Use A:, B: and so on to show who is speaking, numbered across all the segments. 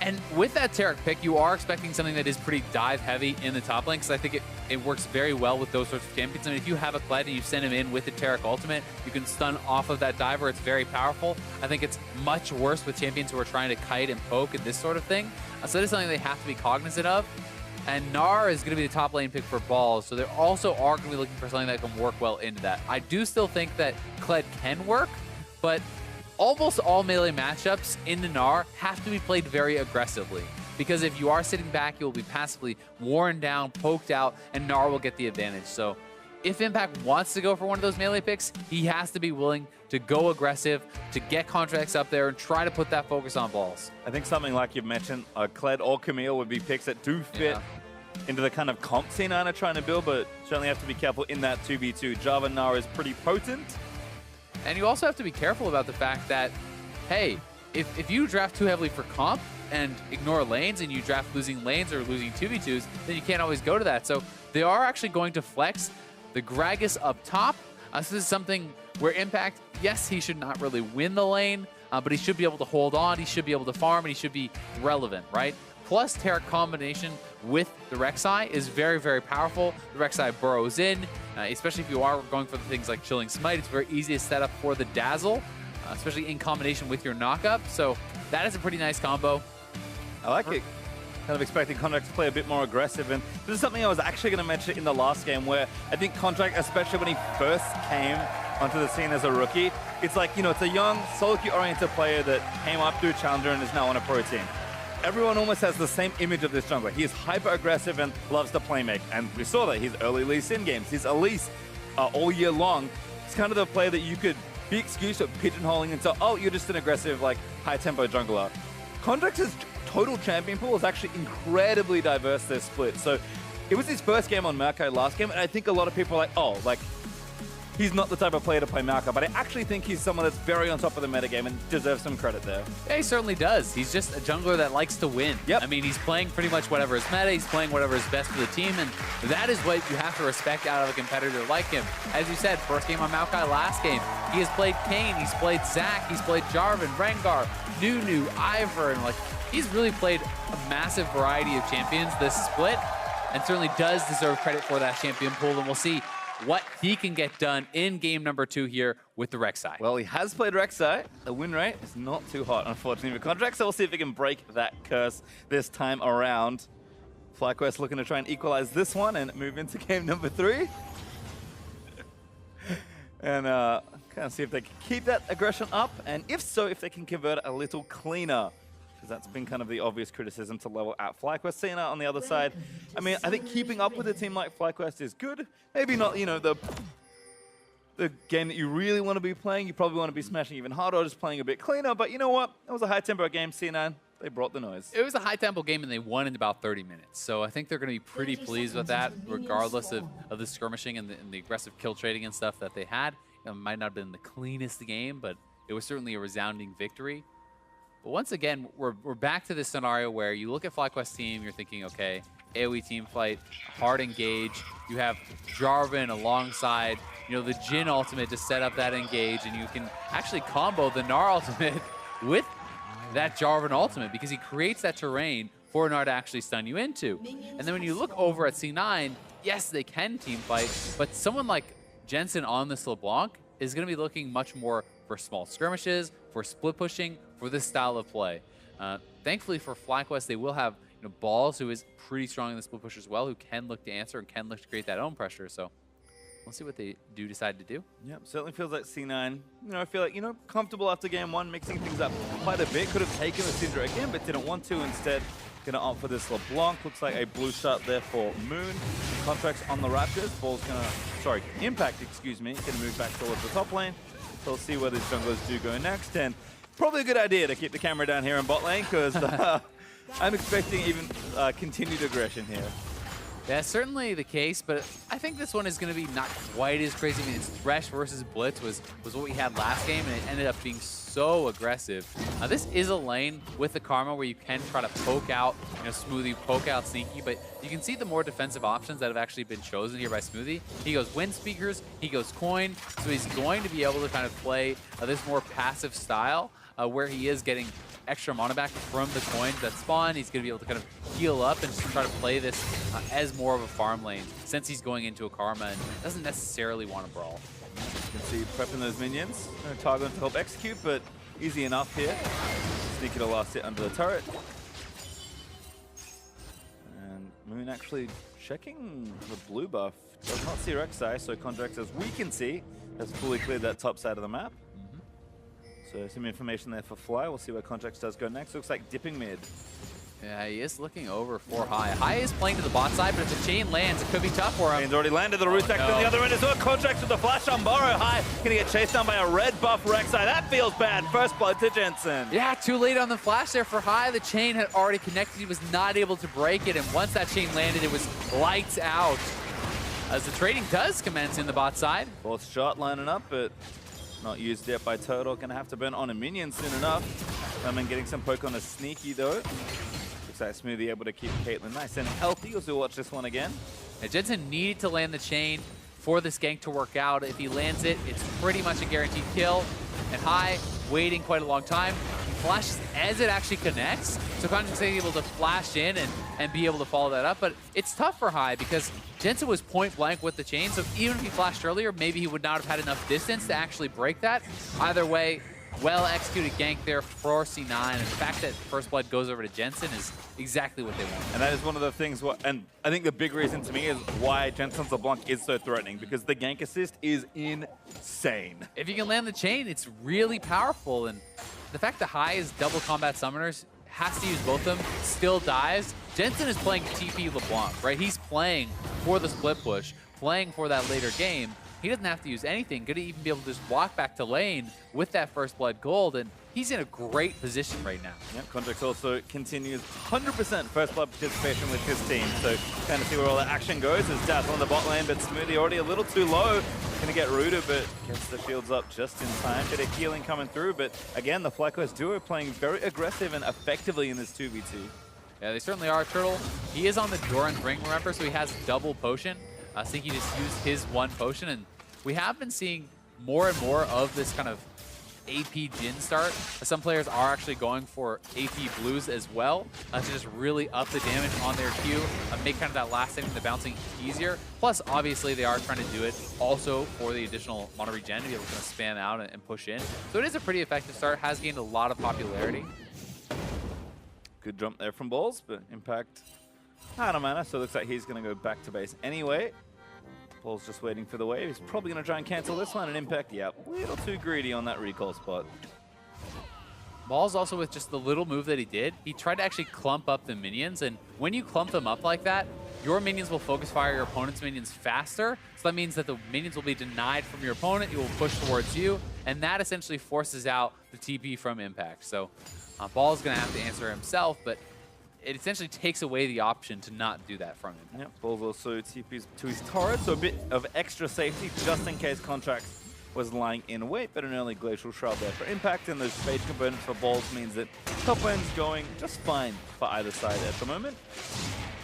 A: And with that Taric pick, you are expecting something that is pretty dive heavy in the top lane, because I think it works very well with those sorts of champions. I mean, if you have a Kled and you send him in with the Taric ultimate, you can stun off of that diver. It's very powerful. I think it's much worse with champions who are trying to kite and poke and this sort of thing. So that is something they have to be cognizant of. And Gnar is going to be the top lane pick for balls, so they also are going to be looking for something that can work well into that. I do still think that Kled can work, but almost all melee matchups in Gnar have to be played very aggressively, because if you are sitting back, you will be passively worn down, poked out, and Gnar will get the advantage. So if Impact wants to go for one of those melee picks, he has to be willing to go aggressive, to get contracts up there and try to put that focus on balls.
B: I think something like you've mentioned, Kled or Camille would be picks that do fit into the kind of comp C9 are trying to build, but certainly have to be careful in that 2v2. Java Gnar is pretty potent.
A: And you also have to be careful about the fact that, hey, if you draft too heavily for comp and ignore lanes, and you draft losing lanes or losing 2v2s, then you can't always go to that. So they are actually going to flex the Gragas up top. This is something where Impact, yes, he should not really win the lane, but he should be able to hold on, he should be able to farm, and he should be relevant, right? Plus, Taric combination with the Rek'Sai is very, very powerful. The Rek'Sai burrows in, especially if you are going for the things like Chilling Smite. It's very easy to set up for the Dazzle, especially in combination with your knockup. So that is a pretty nice combo.
B: I like it. Kind of expecting Contract to play a bit more aggressive, and this is something I was actually going to mention in the last game, where I think Contract, especially when he first came onto the scene as a rookie, it's like, you know, it's a young, solo queue-oriented player that came up through Challenger and is now on a pro team. Everyone almost has the same image of this jungler. He is hyper-aggressive and loves to playmake, and we saw that. His early Lee Sin games, his Elise all year long. It's kind of the player that you could be excused of pigeonholing into, oh, you're just an aggressive, like, high-tempo jungler. Contract's total champion pool is actually incredibly diverse this split. So it was his first game on Maokai last game, and I think a lot of people are like, oh, like, he's not the type of player to play Maokai, but I actually think he's someone that's very on top of the metagame and deserves some credit there.
A: Yeah, he certainly does. He's just a jungler that likes to win.
B: Yep.
A: I mean, he's playing pretty much whatever is meta, he's playing whatever is best for the team, and that is what you have to respect out of a competitor like him. As you said, first game on Maokai, last game, he has played Kayn, he's played Zac, he's played Jarvan, Rengar, Nunu, Ivern, and like, he's really played a massive variety of champions this split, and certainly does deserve credit for that champion pool, and we'll see what he can get done in game number 2 here with the Rek'Sai.
B: Well, he has played Rek'Sai. The win rate is not too hot, unfortunately, for Contract, so we'll see if he can break that curse this time around. FlyQuest looking to try and equalize this one and move into game number 3. And kind of see if they can keep that aggression up, and if so, if they can convert a little cleaner. That's been kind of the obvious criticism to level at FlyQuest. Seeing on the other side, I mean, I think keeping up with a team like FlyQuest is good. Maybe not, you know, the game that you really want to be playing. You probably want to be smashing even harder or just playing a bit cleaner. But you know what? It was a high-tempo game, C9. They brought the noise.
A: It was a high-tempo game, and they won in about 30 minutes. So I think they're going to be pretty pleased with that, regardless of the skirmishing and the aggressive kill trading and stuff that they had. It might not have been the cleanest game, but it was certainly a resounding victory. But once again, we're back to this scenario where you look at FlyQuest team, you're thinking, okay, AoE team fight, hard engage. You have Jarvan alongside, you know, the Jhin ultimate to set up that engage, and you can actually combo the Gnar ultimate with that Jarvan ultimate, because he creates that terrain for Gnar to actually stun you into. And then when you look over at C9, yes, they can team fight, but someone like Jensen on this LeBlanc is going to be looking much more for small skirmishes, for split pushing, for this style of play. Thankfully for FlyQuest, they will have, you know, Balls, who is pretty strong in the split push as well, who can look to answer and can look to create that own pressure. So we'll see what they do decide to do.
B: Yep, certainly feels like C9, you know, I feel like, you know, comfortable after game 1, mixing things up quite a bit. Could have taken the Syndra again, but didn't want to. Instead, gonna opt for this LeBlanc. Looks like a blue shot there for Moon. Contracts on the Raptors. Ball's gonna, sorry, Impact, excuse me, gonna move back towards the top lane. So we'll see where these junglers do go next. And probably a good idea to keep the camera down here in bot lane, because I'm expecting even continued aggression here.
A: That's certainly the case, but I think this one is going to be not quite as crazy. I mean, it's Thresh versus Blitz was what we had last game, and it ended up being so aggressive. This is a lane with the Karma where you can try to poke out, you know, Smoothie, poke out Sneaky, but you can see the more defensive options that have actually been chosen here by Smoothie. He goes Wind Speakers, he goes Coin, so he's going to be able to kind of play this more passive style. where he is getting extra mana back from the coins that spawn. He's going to be able to kind of heal up and just try to play this as more of a farm lane since he's going into a Karma and doesn't necessarily want to brawl.
B: You can see prepping those minions. No target to help execute, but easy enough here. Sneaky the last hit under the turret. And Moon actually checking the blue buff. Does not see Rek'Sai, so Contract, as we can see, has fully cleared that top side of the map. So some information there for Fly. We'll see where Contracts does go next. Looks like dipping mid.
A: Yeah, he is looking over for High. High is playing to the bot side, but if the chain lands, it could be tough for him.
B: Chain's already landed. The root attack on the other end as well. Contracts with the flash on Burrow. High gonna get chased down by a red buff Rek'Sai. That feels bad. First blood to Jensen.
A: Yeah, too late on the flash there for High. The chain had already connected. He was not able to break it, and once that chain landed, it was lights out. As the trading does commence in the bot side.
B: Fourth shot lining up, but not used yet by Turtle. Gonna have to burn on a minion soon enough. Lemon getting some poke on a sneaky though. Looks like Smoothie able to keep Caitlyn nice and healthy as we watch this one again.
A: And Jensen needed to land the chain for this gank to work out. If he lands it, it's pretty much a guaranteed kill. And High waiting quite a long time. He flashes as it actually connects. So Contract's able to flash in and be able to follow that up. But it's tough for High because Jensen was point blank with the chain. So even if he flashed earlier, maybe he would not have had enough distance to actually break that. Either way, well executed gank there for C9. And the fact that First Blood goes over to Jensen is exactly what they want.
B: And that is one of the things, and I think the big reason to me is why Jensen's LeBlanc is so threatening, because the gank assist is insane.
A: If you can land the chain, it's really powerful. And the fact that High is double combat summoners, has to use both of them, still dies. Jensen is playing TP LeBlanc, right? He's playing for the split push, playing for that later game. He doesn't have to use anything. Going to even be able to just walk back to lane with that First Blood gold, and he's in a great position right now.
B: Yep, Contracts also continues 100% First Blood participation with his team. So kind of see where all that action goes. As Dazzle on the bot lane, but Smoothie already a little too low. Going to get rooted, but gets the shields up just in time. Bit of healing coming through, but again, the FlyQuest duo playing very aggressive and effectively in this 2v2.
A: Yeah, they certainly are. Turtle, he is on the Doran's ring, remember, so he has double potion. I think he just used his one potion, and we have been seeing more and more of this kind of AP Jhin start. Some players are actually going for AP Blues as well to just really up the damage on their Q, make kind of that last thing, the bouncing easier. Plus, obviously, they are trying to do it also for the additional mana regen to be able to kind of spam out and push in. So it is a pretty effective start, has gained a lot of popularity.
B: Good jump there from Balls, but Impact out of mana, so it looks like he's going to go back to base anyway. Paul's just waiting for the wave. He's probably going to try and cancel this one, and Impact, yeah, a little too greedy on that recall spot.
A: Ball's also with just the little move that he did. He tried to actually clump up the minions, and when you clump them up like that, your minions will focus fire your opponent's minions faster. So that means that the minions will be denied from your opponent. It will push towards you, and that essentially forces out the TP from Impact. So Ball's going to have to answer himself, but it essentially takes away the option to not do that from him.
B: Yep, Ball's also TPs to his turret, so a bit of extra safety just in case Contract was lying in wait, but an early Glacial Shroud there for Impact, and those phage components for Balls means that top lane's going just fine for either side at the moment.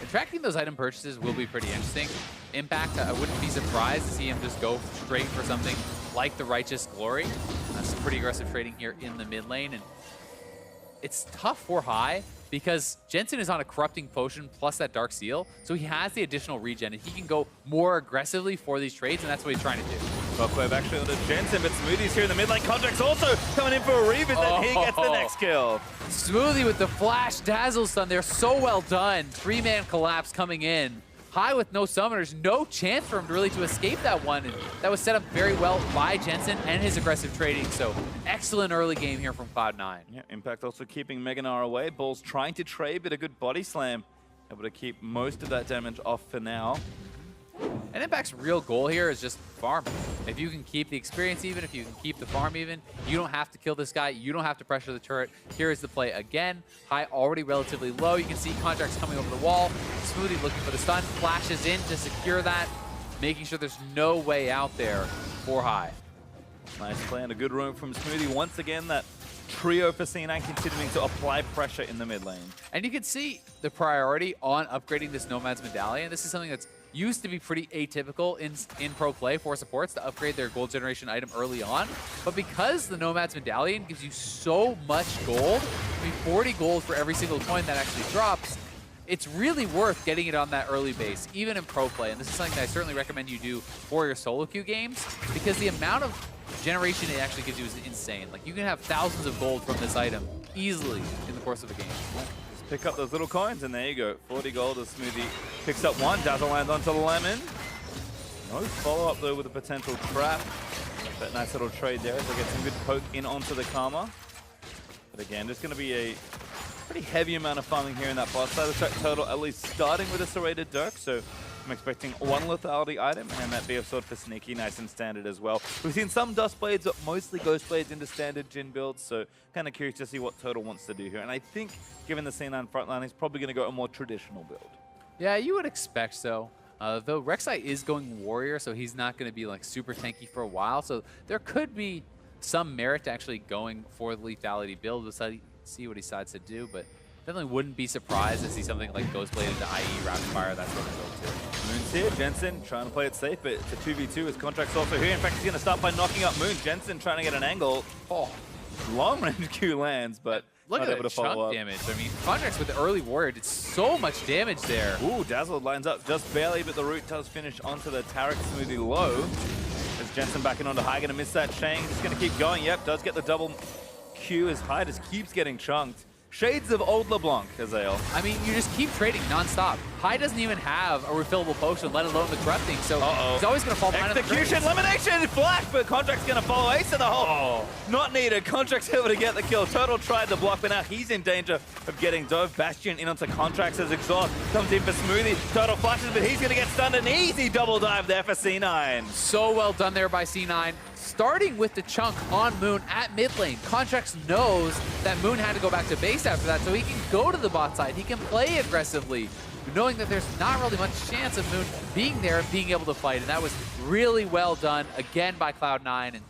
A: And tracking those item purchases will be pretty interesting. Impact, I wouldn't be surprised to see him just go straight for something like the Righteous Glory. Some pretty aggressive trading here in the mid lane, and it's tough for High because Jensen is on a Corrupting Potion plus that Dark Seal, so he has the additional regen, and he can go more aggressively for these trades, and that's what he's trying to do.
B: Shockwave actually on the Jensen, but Smoothie's here in the mid lane. Contract's also coming in for a revisit, and he gets the next kill.
A: Smoothie with the flash dazzle stun there, so well done. 3-man collapse coming in. High with no summoners, no chance for him really to escape that one. And that was set up very well by Jensen and his aggressive trading. So excellent early game here from Cloud9.
B: Yeah, Impact also keeping Meganar away. Ball's trying to trade, but a good body slam. Able to keep most of that damage off for now.
A: And Impact's real goal here is just farm. If you can keep the experience even, if you can keep the farm even, you don't have to kill this guy. You don't have to pressure the turret. Here is the play again. High already relatively low. You can see Contracts coming over the wall. Smoothie looking for the stun. Flashes in to secure that, making sure there's no way out there for High.
B: Nice play and a good roam from Smoothie. Once again, that trio for C9 continuing to apply pressure in the mid lane.
A: And you can see the priority on upgrading this Nomad's Medallion. This is something that's used to be pretty atypical in pro play for supports to upgrade their gold generation item early on. But because the Nomad's Medallion gives you so much gold, I mean 40 gold for every single coin that actually drops, it's really worth getting it on that early base, even in pro play. And this is something that I certainly recommend you do for your solo queue games, because the amount of generation it actually gives you is insane. Like, you can have thousands of gold from this item easily in the course of a game.
B: Just pick up those little coins, and there you go. 40 gold as Smoothie picks up one. Dazzle lands onto the lemon. No follow-up, though, with a potential trap. That nice little trade there as they get some good poke in onto the Karma. But again, just going to be a pretty heavy amount of farming here in that bot side of the track total, at least starting with a serrated Dirk. So I'm expecting one lethality item and that BF Sword for Sneaky, nice and standard as well. We've seen some Dust Blades, but mostly Ghost Blades into standard Jhin builds, so kind of curious to see what Turtle wants to do here. And I think, given the C9 frontline, he's probably going to go a more traditional build.
A: Yeah, you would expect so. Though Rek'Sai is going Warrior, so he's not going to be like super tanky for a while. So there could be some merit to actually going for the lethality build. We'll see what he decides to do, but definitely wouldn't be surprised to see something like Ghostblade into IE, Rapid Fire, that sort of build too.
B: Moon's here, Jensen trying to play it safe, but it's a 2v2. His contract's also here. In fact, he's going to start by knocking up Moon. Jensen trying to get an angle. Oh, long range Q lands, but
A: look
B: not
A: at
B: able
A: the
B: to follow up.
A: damage. I mean, Contracts with the early Warrior did so much damage there.
B: Ooh, Dazzle lines up just barely, but the root does finish onto the Tarek Smoothie low. As Jensen backing onto high, gonna miss that chain. Just gonna keep going. Yep, does get the double Q as High just keeps getting chunked. Shades of old LeBlanc, Azael.
A: I mean, you just keep trading nonstop. High doesn't even have a refillable potion, let alone the corrupting, so he's always going to fall behind.
B: Execution, elimination, Flash, but Contract's going to follow Ace in the hole. Not needed. Contract's able to get the kill. Turtle tried to block, but now he's in danger of getting dove. Bastion in onto Contracts as Exhaust comes in for Smoothie. Turtle flashes, but he's going to get stunned. An easy double dive there for C9.
A: So well done there by C9. Starting with the chunk on Moon at mid lane. Contracts knows that Moon had to go back to base after that, so he can go to the bot side. He can play aggressively, knowing that there's not really much chance of Moon being there and being able to fight. And that was really well done, again, by Cloud9. And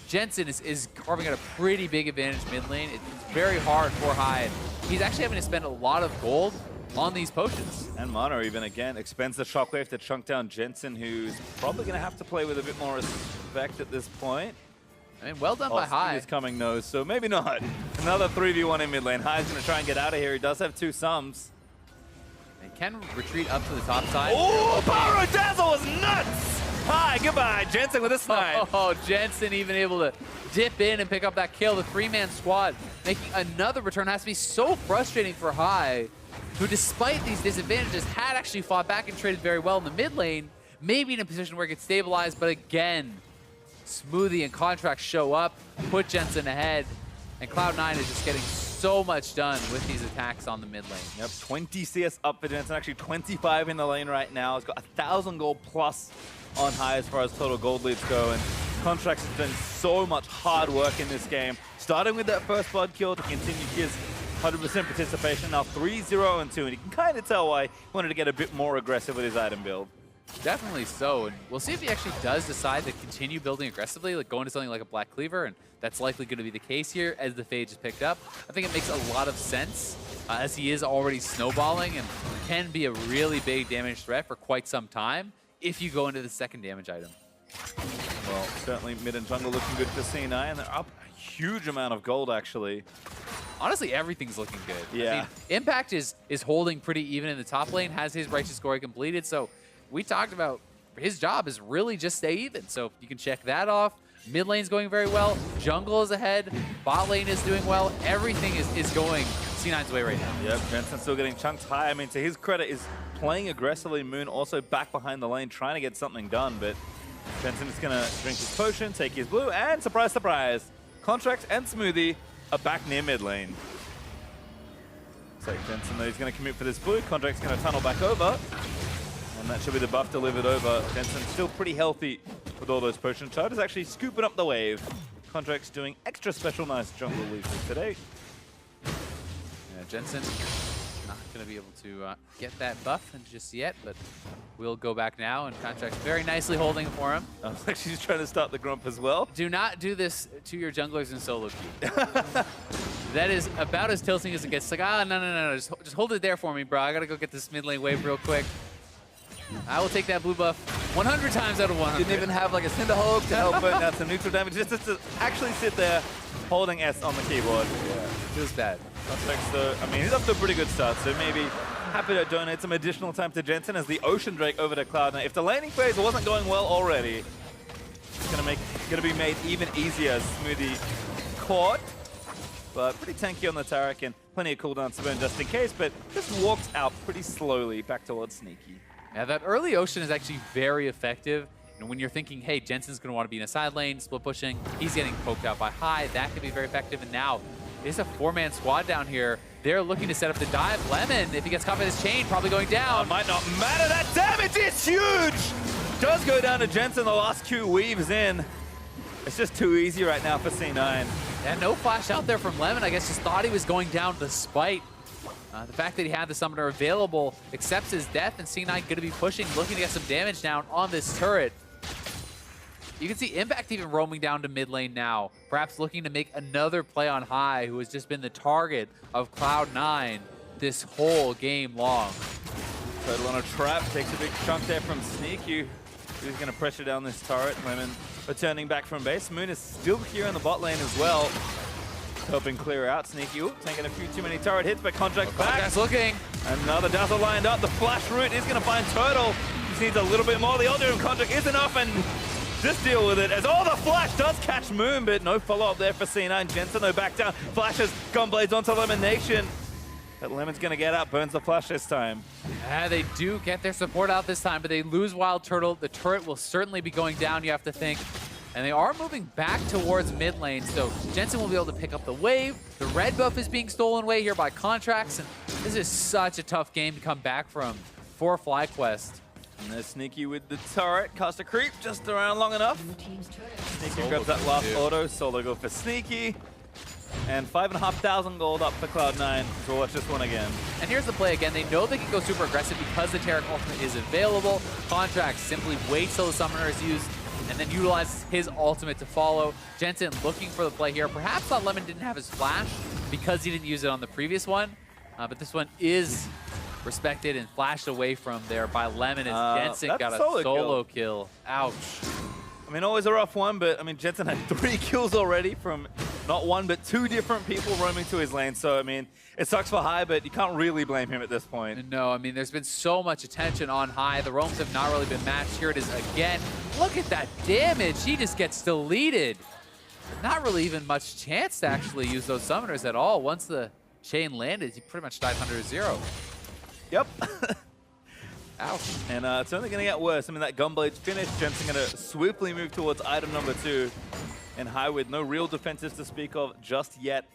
A: Jensen is carving out a pretty big advantage mid lane. It's very hard for High. He's actually having to spend a lot of gold on these potions.
B: And Mono even again expends the shockwave to chunk down Jensen, who's probably going to have to play with a bit more respect at this point.
A: I mean, well done by High.
B: Is coming nose, so maybe not. Another 3v1 in mid lane. High's going to try and get out of here. He does have two sums.
A: He can retreat up to the top side.
B: Oh, Pyro Dazzle was nuts! High, goodbye. Jensen with a snipe.
A: Oh, Jensen even able to dip in and pick up that kill. The three-man squad making another return. Has to be so frustrating for High, who despite these disadvantages had actually fought back and traded very well in the mid lane, maybe in a position where it gets stabilized, but again, Smoothie and Contract show up, put Jensen ahead, and Cloud9 is just getting so much done with these attacks on the mid lane.
B: Yep, 20 CS up for Jensen, actually 25 in the lane right now. He's got 1,000 gold plus on High as far as total gold leads go, and Contracts has done so much hard work in this game, starting with that first blood kill to continue his 100% participation, now 3-0-2, and you can kind of tell why he wanted to get a bit more aggressive with his item build.
A: Definitely so, and we'll see if he actually does decide to continue building aggressively, like going to something like a Black Cleaver, and that's likely going to be the case here as the Phage is picked up. I think it makes a lot of sense, as he is already snowballing and can be a really big damage threat for quite some time if you go into the second damage item.
B: Well, certainly mid and jungle looking good for C9. They're up a huge amount of gold, actually.
A: Honestly, everything's looking good.
B: Yeah.
A: I mean, Impact is holding pretty even in the top lane, has his Righteous Score completed, so we talked about his job is really just stay even. So you can check that off. Mid lane's going very well. Jungle is ahead. Bot lane is doing well. Everything is going C9's way right now.
B: Yep, Jensen still getting chunked high. I mean, to his credit, is playing aggressively. Moon also back behind the lane, trying to get something done, but Jensen is going to drink his potion, take his blue, and surprise, surprise, Contract and Smoothie are back near mid lane. So Jensen, though, he's going to commit for this blue. Contract's going to tunnel back over. And that should be the buff delivered over. Jensen still pretty healthy with all those potion charges, actually scooping up the wave. Contract's doing extra special nice jungle leases today.
A: Yeah, Jensen not going to be able to get that buff just yet, but we'll go back now, and Contract's very nicely holding for him.
B: I was actually just trying to start the Grump as well.
A: Do not do this to your junglers in solo queue. That is about as tilting as it gets. It's like, no, just hold it there for me, bro. I got to go get this mid lane wave real quick. I will take that blue buff 100 times out of 100.
B: Didn't even have like a Cinder Hulk to help burn out some neutral damage. Just to actually sit there holding S on the keyboard.
A: Yeah, feels bad.
B: So, I mean, he's off to a pretty good start, so maybe happy to donate some additional time to Jensen as the Ocean Drake over to Cloud9. If the laning phase wasn't going well already, it's gonna be made even easier as Smoothie caught. But pretty tanky on the Taric and plenty of cooldowns to burn just in case, but just walks out pretty slowly back towards Sneaky.
A: Yeah, that early Ocean is actually very effective. And when you're thinking, hey, Jensen's going to want to be in a side lane, split pushing, he's getting poked out by High, that could be very effective. And now, there's a 4-man squad down here. They're looking to set up the dive. Lemon, if he gets caught by this chain, probably going down.
B: Might not matter, that damage is huge! Does go down to Jensen, the last Q weaves in. It's just too easy right now for C9.
A: Yeah, no flash out there from Lemon. I guess just thought he was going down despite the fact that he had the summoner available, accepts his death, and C9 going to be pushing, looking to get some damage down on this turret. You can see Impact even roaming down to mid lane now, perhaps looking to make another play on High, who has just been the target of Cloud9 this whole game long.
B: Turtle on a trap, takes a big chunk there from Sneaky. He's going to pressure down this turret. Lemon returning back from base. Moon is still here in the bot lane as well, helping clear out. Sneaky, taking a few too many turret hits, but Contract's back.
A: Contract's looking.
B: Another Dazzle lined up. The flash route is going to find Turtle. He needs a little bit more. The Ultimate Contract is enough, and just deal with it. As the flash does catch Moon, but no follow-up there for C9. Jensen, though, back down. Flashes Gunblades onto Lemon Nation. But Lemon's going to get out, burns the flash this time.
A: Yeah, they do get their support out this time, but they lose Wild Turtle. The turret will certainly be going down, you have to think. And they are moving back towards mid lane, so Jensen will be able to pick up the wave. The red buff is being stolen away here by Contracts, and this is such a tough game to come back from for FlyQuest.
B: And there's Sneaky with the turret. Cast a creep just around long enough. Sneaky grabs that last auto. Solo go for Sneaky. And 5,500 gold up for Cloud9. So we'll watch this one again.
A: And here's the play again. They know they can go super aggressive because the Taric ultimate is available. Contracts simply waits till the summoner is used and then utilizes his ultimate to follow. Jensen looking for the play here. Perhaps thought Lemon didn't have his flash because he didn't use it on the previous one. But this one is respected and flashed away from there by Lemon as Jensen got a solo kill. Ouch.
B: I mean, always a rough one, but I mean, Jensen had 3 kills already from not 1, but 2 different people roaming to his lane. So, I mean, it sucks for High, but you can't really blame him at this point.
A: No, I mean, there's been so much attention on High. The roams have not really been matched. Here it is again. Look at that damage. He just gets deleted. Not really even much chance to actually use those summoners at all. Once the chain landed, he pretty much died 100-0.
B: Yep.
A: Ouch.
B: And it's only going to get worse. I mean, that Gunblade's finished. Jensen going to swiftly move towards item number 2. And High with no real defenses to speak of just yet.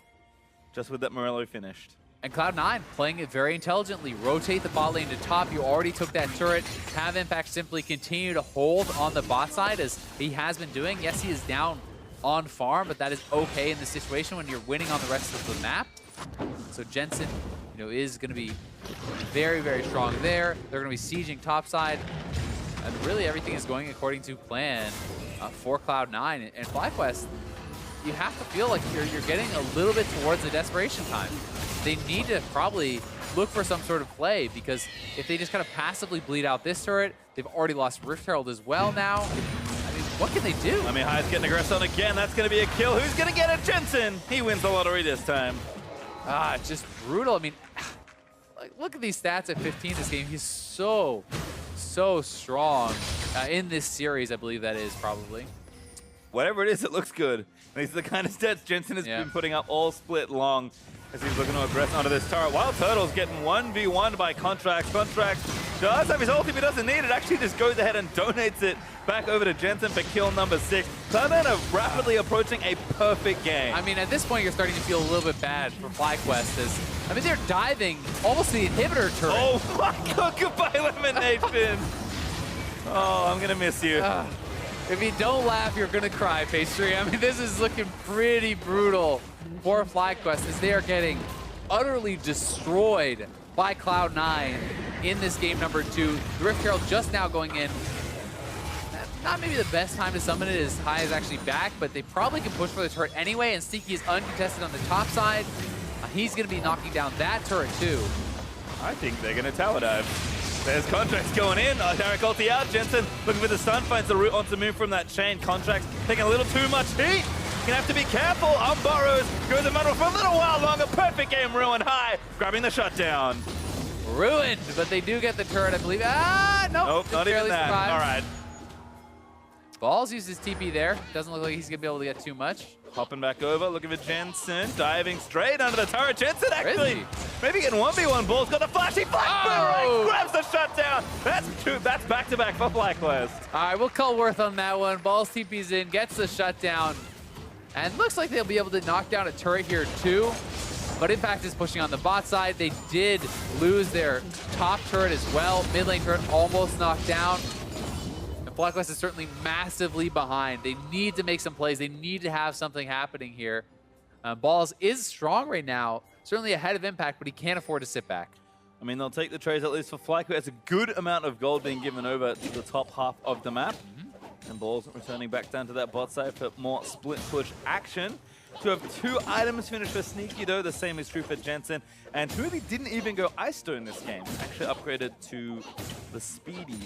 B: Just with that Morello finished.
A: And Cloud9 playing it very intelligently. Rotate the bot lane to top. You already took that turret. Have Impact simply continue to hold on the bot side as he has been doing. Yes, he is down on farm, but that is okay in this situation when you're winning on the rest of the map. So Jensen, is going to be very, very strong there. They're going to be sieging topside. And really everything is going according to plan for Cloud9. And FlyQuest, you have to feel like you're getting a little bit towards the desperation time. They need to probably look for some sort of play, because if they just kind of passively bleed out this turret, they've already lost Rift Herald as well now. I mean, what can they do?
B: I mean, High's getting aggressive on again. That's going to be a kill. Who's going to get it? Jensen. He wins the lottery this time.
A: It's just brutal. I mean, look at these stats at 15 this game. He's so strong in this series, I believe that is probably.
B: Whatever it is, it looks good. These are the kind of stats Jensen has been putting up all split long as he's looking to aggress onto this turret. Wild Turtle's getting 1v1 by Contracts. Contracts does have his ult if he doesn't need it. Actually just goes ahead and donates it back over to Jensen for kill number 6. Cloud9 are rapidly approaching a perfect game.
A: I mean, at this point, you're starting to feel a little bit bad for FlyQuest as, I mean, they're diving almost the inhibitor turret.
B: Oh my god, goodbye elimination. Oh, I'm gonna miss you.
A: If you don't laugh, you're gonna cry, Pastry. I mean, this is looking pretty brutal for FlyQuest as they are getting utterly destroyed by Cloud9 in this game number 2. The Rift Herald just now going in. Not maybe the best time to summon it as High is actually back, but they probably can push for the turret anyway, and Sneaky is uncontested on the top side. He's gonna be knocking down that turret too.
B: I think they're gonna tower dive. There's Contracts going in. Derek ulti out. Jensen looking for the stun, finds the route onto move from that chain. Contracts taking a little too much heat. Gonna have to be careful. Burrows goes in middle for a little while longer. Perfect game, Ruin high, grabbing the shutdown.
A: Ruined, but they do get the turret, I believe. Ah, nope.
B: Nope, not even that.
A: Survived.
B: All right.
A: Balls uses TP there. Doesn't look like he's gonna be able to get too much.
B: Hopping back over, looking for Jensen, diving straight under the turret. Jensen actually maybe getting 1v1 balls. Got the flashy flash boomerang, grabs the shutdown. That's back-to-back for FlyQuest.
A: All right, we'll call Worth on that one. Balls TP's in, gets the shutdown. And looks like they'll be able to knock down a turret here too. But Impact is pushing on the bot side. They did lose their top turret as well. Mid lane turret almost knocked down. And FlyQuest is certainly massively behind. They need to make some plays. They need to have something happening here. Balls is strong right now, certainly ahead of Impact, but he can't afford to sit back.
B: I mean, they'll take the trades, at least for FlyQuest. It's a good amount of gold being given over to the top half of the map. And Balls returning back down to that bot side for more split push action. To have 2 items finished for Sneaky though, the same is true for Jensen. And Smoothie didn't even go Ice Stone this game. Actually upgraded to the Speedy,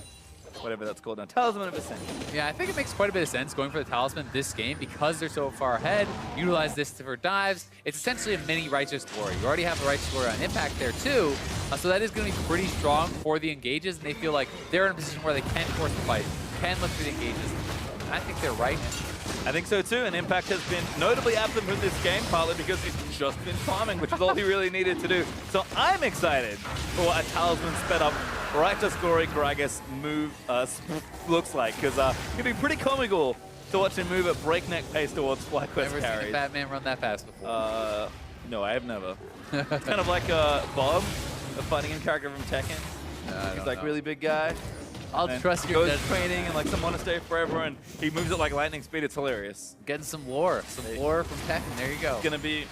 B: whatever that's called now, Talisman of Ascension.
A: Yeah, I think it makes quite a bit of sense going for the Talisman this game because they're so far ahead. Utilize this for dives. It's essentially a mini Righteous Glory. You already have the Righteous Glory on Impact there too. So that is going to be pretty strong for the engages, and they feel like they're in a position where they can force the fight, can look for the engages. And I think they're right.
B: I think so too, and Impact has been notably absent from this game, partly because he's just been farming, which is all he really needed to do. So I'm excited for what a Talisman sped up Righteous Glory Gragas move looks like, because it'd be pretty comical to watch him move at breakneck pace towards FlyQuest carries.
A: Never seen a Batman run that fast before.
B: No, I have never. It's kind of like Bob, a fighting game character from Tekken. He's like really big guy.
A: I'll trust your
B: goes training and like some monastery forever, and he moves at like lightning speed. It's hilarious.
A: Getting some lore from Tekken. There you go.
B: It's gonna be.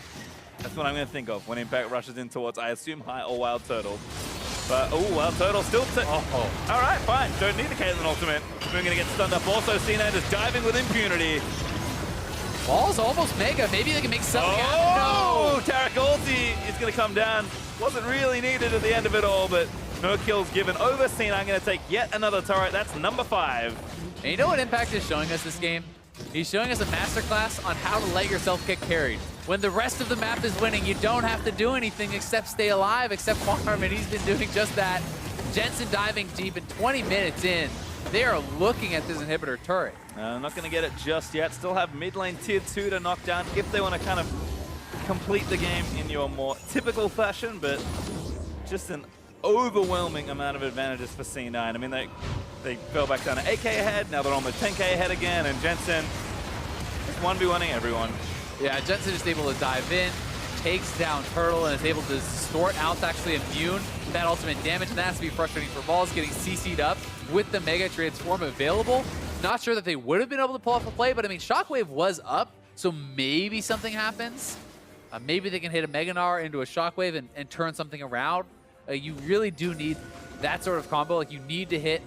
B: That's what I'm gonna think of when Impact rushes in towards, I assume, High or Wild Turtle. But oh, Wild Turtle still. All right, fine. Don't need the Caitlyn ultimate. We're gonna get stunned up. Also, Cena just diving with impunity.
A: Ball's almost mega. Maybe they can make something happen.
B: Oh, no! Tarek ulti is gonna come down. Wasn't really needed at the end of it all, but. No kills given over Cena. I'm going to take yet another turret. That's number 5.
A: And you know what Impact is showing us this game? He's showing us a masterclass on how to let yourself get carried. When the rest of the map is winning, you don't have to do anything except stay alive, except farm, and he's been doing just that. Jensen diving deep and 20 minutes in. They are looking at this inhibitor turret.
B: I'm not going to get it just yet. Still have mid lane tier 2 to knock down if they want to kind of complete the game in your more typical fashion, but just an overwhelming amount of advantages for C9. I mean, they fell back down to 8k ahead, now they're almost 10k ahead again, and Jensen is 1v1ing everyone.
A: Yeah, Jensen is able to dive in, takes down Turtle, and is able to distort out, actually immune to that ultimate damage, and that has to be frustrating for Balls, getting CC'd up with the Mega Transform available. Not sure that they would have been able to pull off a play, but I mean, Shockwave was up, so maybe something happens. Maybe they can hit a Mega Gnar into a Shockwave and turn something around. You really do need that sort of combo. Like, you need to hit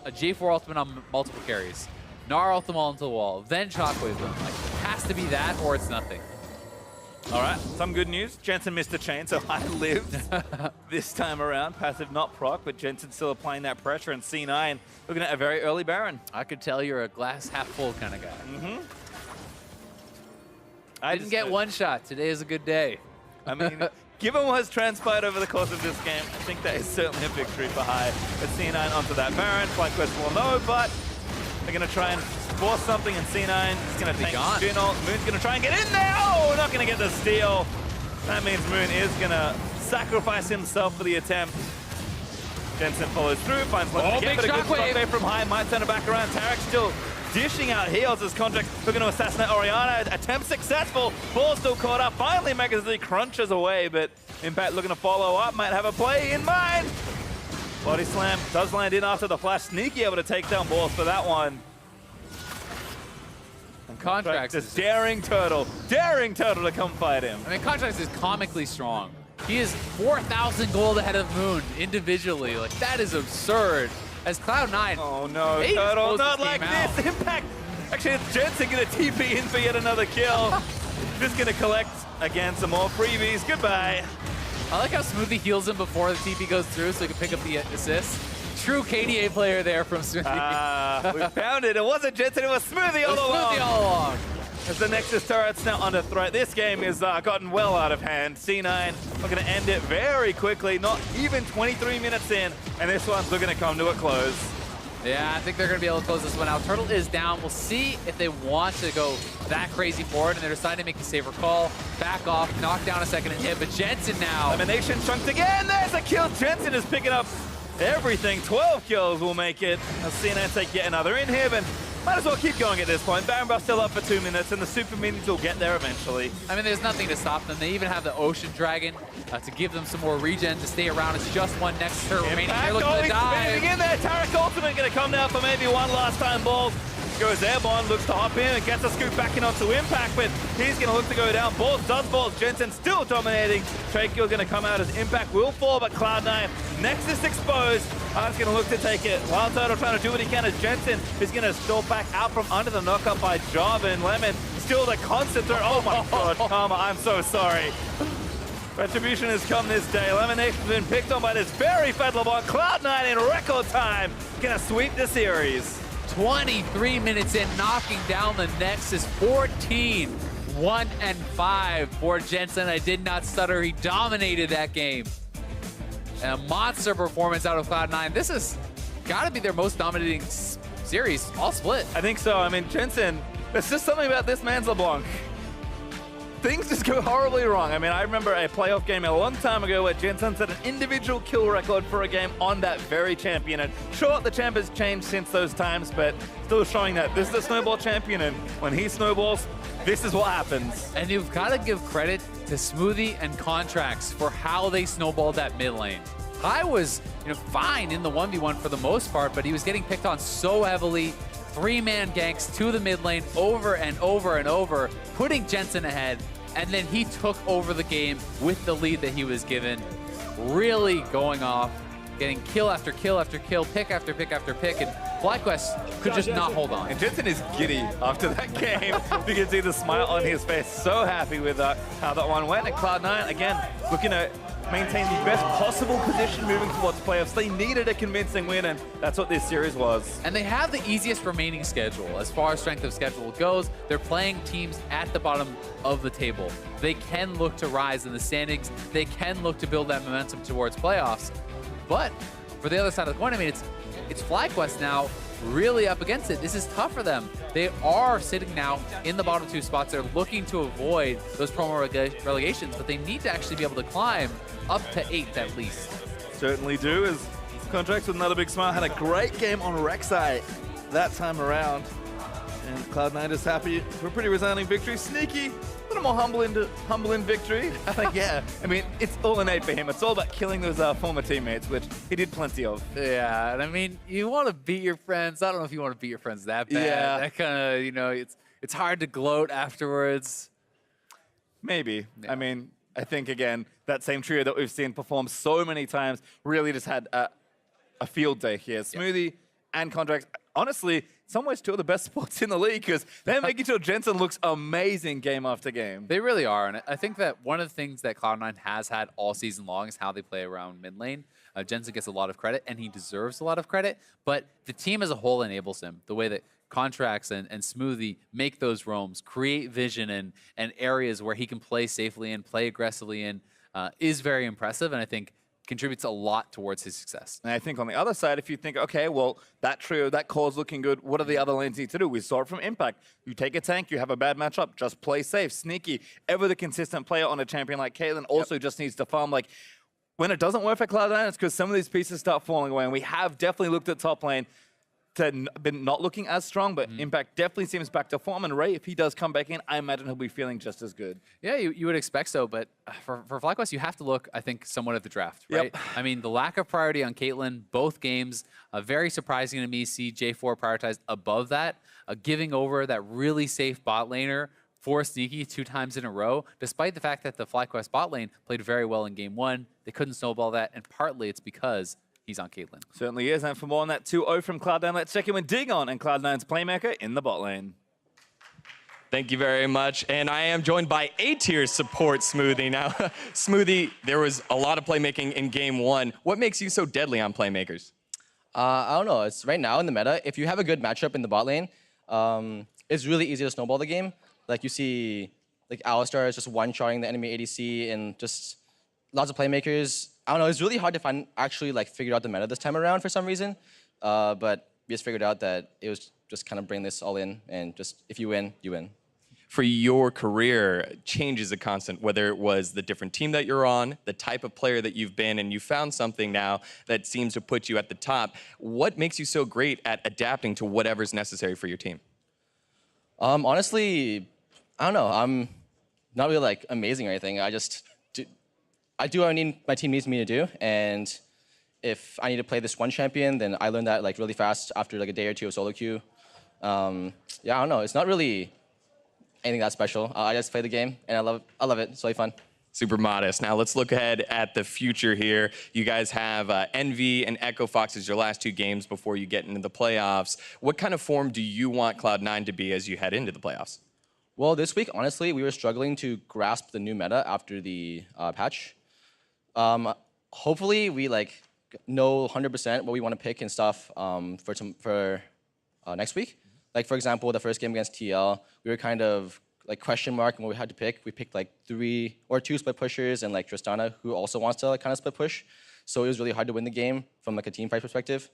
A: a J4 ultimate on multiple carries, Gnar ultimate onto the wall, then Shockwave them. Like, it has to be that or it's nothing.
B: All right, some good news. Jensen missed the chain, so I lived this time around. Passive not proc, but Jensen still applying that pressure, and C9 looking at a very early Baron.
A: I could tell you're a glass half full kind of guy.
B: I
A: didn't get one shot. Today is a good day.
B: I mean, given what has transpired over the course of this game, I think that is certainly a victory for High. But C9 onto that Baron. FlyQuest will know, but they're going to try and force something, and C9 is going to take Spin ult. Moon's going to try and get in there. Oh, not going to get the steal. That means Moon is going to sacrifice himself for the attempt. Jensen follows through, finds one again, but a good shockwave from High. Might turn it back around. Tarek still dishing out heals as Contract looking to assassinate Orianna. Attempt successful. Ball still caught up. Finally, Mega Z crunches away, but Impact looking to follow up. Might have a play in mind. Body slam does land in after the flash. Sneaky able to take down Balls for that one.
A: And Contract
B: is daring Turtle to come fight him.
A: I mean, Contract is comically strong. He is 4,000 gold ahead of Moon individually. Like, that is absurd. As Cloud9.
B: Oh no, Turtle, not like this. Impact. Actually, it's Jensen gonna TP in for yet another kill. Just gonna collect again some more freebies. Goodbye.
A: I like how Smoothie heals him before the TP goes through so he can pick up the assist. True KDA player there from Smoothie.
B: We found it. It wasn't Jensen, it was Smoothie all along.
A: Smoothie all along.
B: As the Nexus turret's now under threat. This game has gotten well out of hand. C9 are going to end it very quickly, not even 23 minutes in, and this one's looking to come to a close.
A: Yeah, I think they're going to be able to close this one out. Turtle is down. We'll see if they want to go that crazy forward, and they're deciding to make a safer call. Back off, knock down a second and hit, but Jensen now.
B: Elimination chunked again. There's a kill. Jensen is picking up everything. 12 kills will make it. As C9 take yet another in here, but might as well keep going at this point. Baron Buff still up for 2 minutes, and the Super Minions will get there eventually.
A: I mean, there's nothing to stop them. They even have the Ocean Dragon to give them some more regen to stay around. It's just one next turret remaining. They're looking to dive.
B: In there. Tarek Ultimate going to come now for maybe one last time. Balls goes airborne, looks to hop in and gets a scoop back in onto Impact, but he's going to look to go down. Balls does Balls. Jensen still dominating. Trakekill going to come out as Impact will fall, but Cloud9 Nexus exposed. Art's going to look to take it. Wild Turtle trying to do what he can as Jensen is going to stalk back out from under the knockup by Job, and Lemon still the constant threat. Oh my god, Karma, I'm so sorry. Retribution has come this day. Lemonation's been picked on by this very fed LeBlanc. Cloud9 in record time going to sweep the series.
A: 23 minutes in, knocking down the Nexus. 14, 1 and 5 for Jensen. I did not stutter. He dominated that game. And a monster performance out of Cloud9. This has got to be their most dominating series, all split.
B: I think so. I mean, Jensen, there's just something about this man's LeBlanc. Things just go horribly wrong. I mean, I remember a playoff game a long time ago where Jensen set an individual kill record for a game on that very champion. And sure, the champ has changed since those times, but still showing that this is the snowball champion, and when he snowballs, this is what happens.
A: And you've got to give credit to Smoothie and Contracts for how they snowballed that mid lane. Kai was, fine in the 1v1 for the most part, but he was getting picked on so heavily. 3-man ganks to the mid lane over and over and over, putting Jensen ahead, and then he took over the game with the lead that he was given, really going off, getting kill after kill after kill, pick after pick after pick, and FlyQuest could just not hold on.
B: And Jensen is giddy after that game. You can see the smile on his face, so happy with how that one went. And Cloud9, again, looking to maintain the best possible position moving towards playoffs. They needed a convincing win, and that's what this series was.
A: And they have the easiest remaining schedule. As far as strength of schedule goes, they're playing teams at the bottom of the table. They can look to rise in the standings. They can look to build that momentum towards playoffs. But for the other side of the coin, I mean, it's FlyQuest now really up against it. This is tough for them. They are sitting now in the bottom 2 spots. They're looking to avoid those promo relegations, but they need to actually be able to climb up to 8th at least.
B: Certainly do, as Contracts with another big smile had a great game on Rek'Sai that time around. And Cloud9 is happy for a pretty resounding victory. Sneaky, a little more humble in victory. I think, yeah. I mean, it's all innate for him. It's all about killing those former teammates, which he did plenty of.
A: Yeah, and I mean, you want to beat your friends. I don't know if you want to beat your friends that bad.
B: Yeah.
A: That kind of, it's hard to gloat afterwards.
B: Maybe.
A: Yeah.
B: I mean, I think, again, that same trio that we've seen perform so many times really just had a field day here. Smoothie and Contracts, honestly, in some ways, 2 of the best supports in the league, because they're making sure Jensen looks amazing game after game.
A: They really are, and I think that one of the things that Cloud9 has had all season long is how they play around mid lane. Jensen gets a lot of credit, and he deserves a lot of credit, but the team as a whole enables him. The way that Contracts and Smoothie make those roams, create vision and areas where he can play safely and play aggressively in is very impressive, and I think contributes a lot towards his success.
B: And I think on the other side, if you think, okay, well, that trio, that core's looking good, what do the other lanes need to do? We saw it from Impact. You take a tank, you have a bad matchup, just play safe. Sneaky, ever the consistent player on a champion like Caitlyn also just needs to farm. Like, when it doesn't work for Cloud9, it's because some of these pieces start falling away, and we have definitely looked at top lane to been not looking as strong, but Impact definitely seems back to form. And Ray, if he does come back in, I imagine he'll be feeling just as good.
A: Yeah, you would expect so, but for FlyQuest, you have to look, I think, somewhat at the draft, right?
B: Yep.
A: I mean, the lack of priority on Caitlyn, both games, very surprising to me, see J4 prioritized above that, giving over that really safe bot laner for Sneaky 2 times in a row, despite the fact that the FlyQuest bot lane played very well in game 1. They couldn't snowball that, and partly it's because he's on Caitlyn.
B: Certainly is, and for more on that 2-0 from Cloud9, let's check in with Dig On and Cloud9's playmaker in the bot lane.
C: Thank you very much. And I am joined by A-tier support Smoothie. Now, Smoothie, there was a lot of playmaking in game one. What makes you so deadly on playmakers?
D: I don't know. It's right now in the meta. If you have a good matchup in the bot lane, it's really easy to snowball the game. Like you see, like Alistar is just one-shotting the enemy ADC, and just lots of playmakers. I don't know. It's really hard to find actually like figure out the meta this time around for some reason. But we just figured out that it was just kind of bring this all in, and just if you win, you win.
C: For your career, change is a constant, whether it was the different team that you're on, the type of player that you've been, and you found something now that seems to put you at the top. What makes you so great at adapting to whatever's necessary for your team?
D: Honestly, I don't know. I'm not really like amazing or anything. I just I do what my team needs me to do, and if I need to play this one champion, then I learn that like really fast after like a day or two of solo queue. Yeah, I don't know. It's not really anything that special. I just play the game, and I love it. It's really fun.
C: Super modest. Now let's look ahead at the future here. You guys have Envy and Echo Fox as your last two games before you get into the playoffs. What kind of form do you want Cloud9 to be as you head into the playoffs?
D: Well, this week, honestly, we were struggling to grasp the new meta after the patch. Hopefully, we like know 100% what we want to pick and stuff for next week. Like, for example, the first game against TL, we were kind of like question mark on what we had to pick. We picked like 3 or 2 split pushers and like Tristana, who also wants to like, kind of split push. So it was really hard to win the game from like a team fight perspective.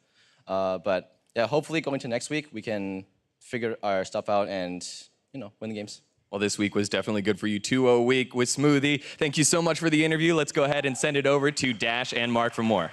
D: But yeah, hopefully going to next week, we can figure our stuff out and, you know, win the games.
C: Well, this week was definitely good for you. 2-0 week with Smoothie. Thank you so much for the interview. Let's go ahead and send it over to Dash and Mark for more.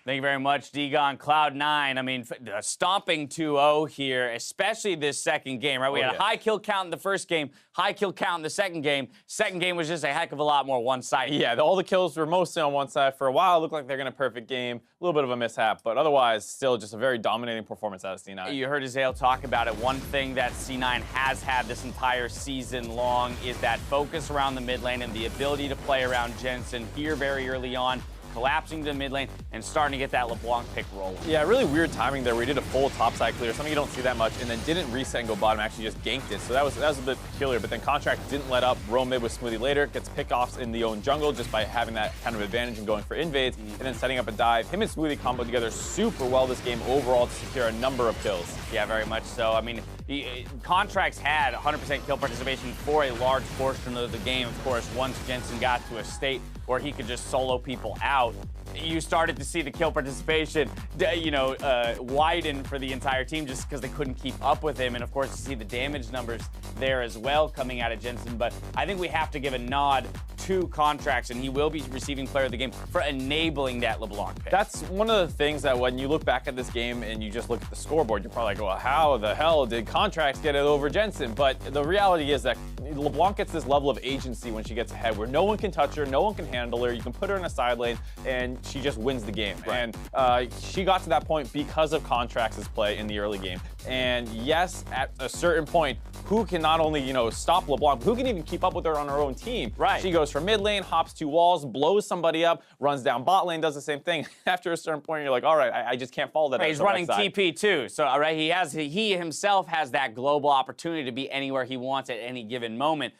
E: Thank you very much, Degon. Cloud9, I mean, stomping 2-0 here, especially this second game, right? We had a high kill count in the first game, high kill count in the second game. Second game was just a heck of a lot more one-sided.
F: Yeah, all the kills were mostly on one side. For a while, it looked like they're going to perfect game. A little bit of a mishap, but otherwise, still just a very dominating performance out of C9.
E: You heard Azael talk about it. One thing that C9 has had this entire season long is that focus around the mid lane and the ability to play around Jensen here very early on, collapsing to the mid lane and starting to get that LeBlanc pick rolling.
F: Yeah, really weird timing there. We did a full topside clear, something you don't see that much, and then didn't reset and go bottom, actually just ganked it. So that was a bit peculiar, but then Contract didn't let up, roam mid with Smoothie later, gets pickoffs in the own jungle just by having that kind of advantage and going for invades, and then setting up a dive. Him and Smoothie combo together super well this game overall to secure a number of kills.
E: Yeah, very much so. I mean, Contracts had 100% kill participation for a large portion of the game. Of course, once Jensen got to a state where he could just solo people out, you started to see the kill participation, widen for the entire team just because they couldn't keep up with him. And of course, you see the damage numbers there as well coming out of Jensen. But I think we have to give a nod to Contracts, and he will be receiving Player of the Game for enabling that LeBlanc pick.
F: That's one of the things that when you look back at this game and you just look at the scoreboard, you're probably like, well, how the hell did Contracts get it over Jensen? But the reality is that LeBlanc gets this level of agency when she gets ahead where no one can touch her, no one can handle her. You can put her in a side lane, and she just wins the game. Right. And she got to that point because of Contracts' play in the early game. And yes, at a certain point, who can not only, stop LeBlanc, but who can even keep up with her on her own team? Right. She goes from mid lane, hops 2 walls, blows somebody up, runs down bot lane, does the same thing. After a certain point, you're like, all right, I just can't follow that.
E: Right, he's running TP too. So, all right, he himself has that global opportunity to be anywhere he wants at any given moment.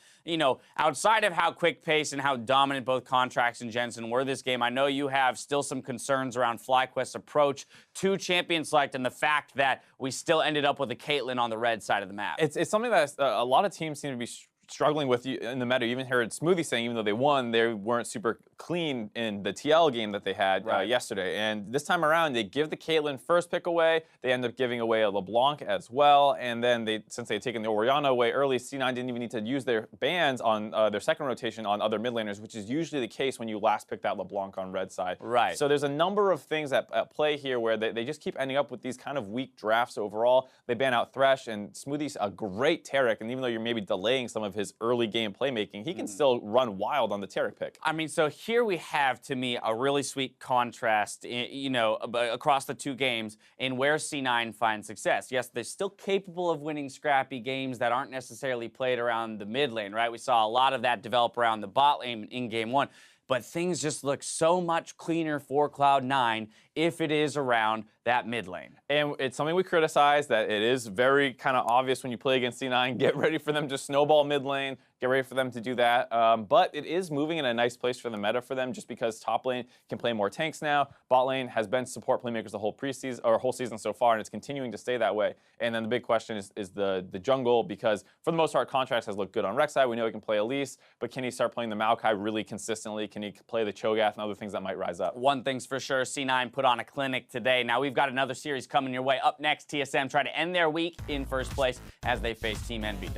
E: Outside of how quick pace and how dominant both Contracts and Jensen were this game, I know you have still some concerns around FlyQuest's approach to champion select and the fact that we still ended up with a Caitlyn on the red side of the map.
F: It's something that a lot of teams seem to be struggling with in the meta. You even heard Smoothie saying even though they won, they weren't super clean in the TL game that they had yesterday. And this time around, they give the Caitlyn first pick away. They end up giving away a LeBlanc as well. And then since they had taken the Orianna away early, C9 didn't even need to use their bans on their second rotation on other mid laners, which is usually the case when you last pick that LeBlanc on red side.
E: Right.
F: So there's a number of things at play here where they just keep ending up with these kind of weak drafts overall. They ban out Thresh, and Smoothie's a great Taric, and even though you're maybe delaying some of his early game playmaking, he can still run wild on the Taric pick.
E: I mean, so here we have, to me, a really sweet contrast, across the two games in where C9 finds success. Yes, they're still capable of winning scrappy games that aren't necessarily played around the mid lane, right? We saw a lot of that develop around the bot lane in game one. But things just look so much cleaner for Cloud9 if it is around that mid lane.
F: And it's something we criticize, that it is very kind of obvious when you play against C9. Get ready for them to snowball mid lane. Get ready for them to do that. But it is moving in a nice place for the meta for them, just because top lane can play more tanks now. Bot lane has been support playmakers the whole preseason or whole season so far, and it's continuing to stay that way. And then the big question is the jungle, because for the most part, Contracts has looked good on Rek'Sai. We know he can play Elise, but can he start playing the Maokai really consistently? Can he play the Cho'Gath and other things that might rise up?
E: One thing's for sure, C9 put on a clinic today. Now we've got another series coming your way. Up next, TSM try to end their week in first place as they face Team Envy.